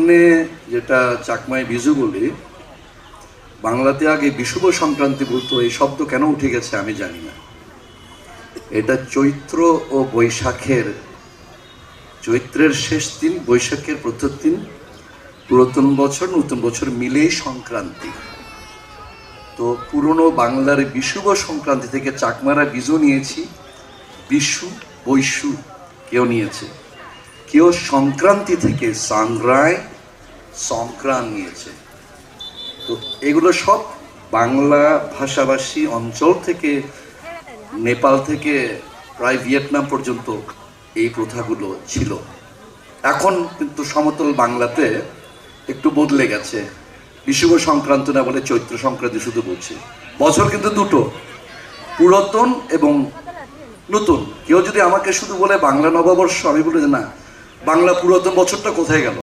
সামনে যেটা চাকমায় বিজু বলি, বাংলাতে আগে বিষুব সংক্রান্তি বলতো। এই শব্দ কেন উঠে গেছে আমি জানি না। এটা চৈত্র ও বৈশাখের, চৈত্রের শেষ দিন, বৈশাখের প্রথম দিন, পুরাতন বছর নতুন বছর মিলেই সংক্রান্তি। তো পুরনো বাংলার বিষুব সংক্রান্তি থেকে চাকমারা বিজু নিয়েছি, বিশু বৈশু কেউ নিয়েছে, কেউ সংক্রান্তি থেকে সাংরায় সংক্রান্ত নিয়েছে। তো এগুলো সব বাংলা ভাষাভাষী অঞ্চল থেকে, নেপাল থেকে প্রায় ভিয়েতনাম পর্যন্ত এই প্রথাগুলো ছিল। এখন কিন্তু সমতল বাংলাতে একটু বদলে গেছে, বিষুব সংক্রান্ত না বলে চৈত্র সংক্রান্তি শুধু বলছে। বছর কিন্তু দুটো, পুরাতন এবং নতুন। কেউ যদি আমাকে শুধু বলে বাংলা নববর্ষ, আমি বলি যে না, বাংলা পুরাতন বছরটা কোথায় গেল।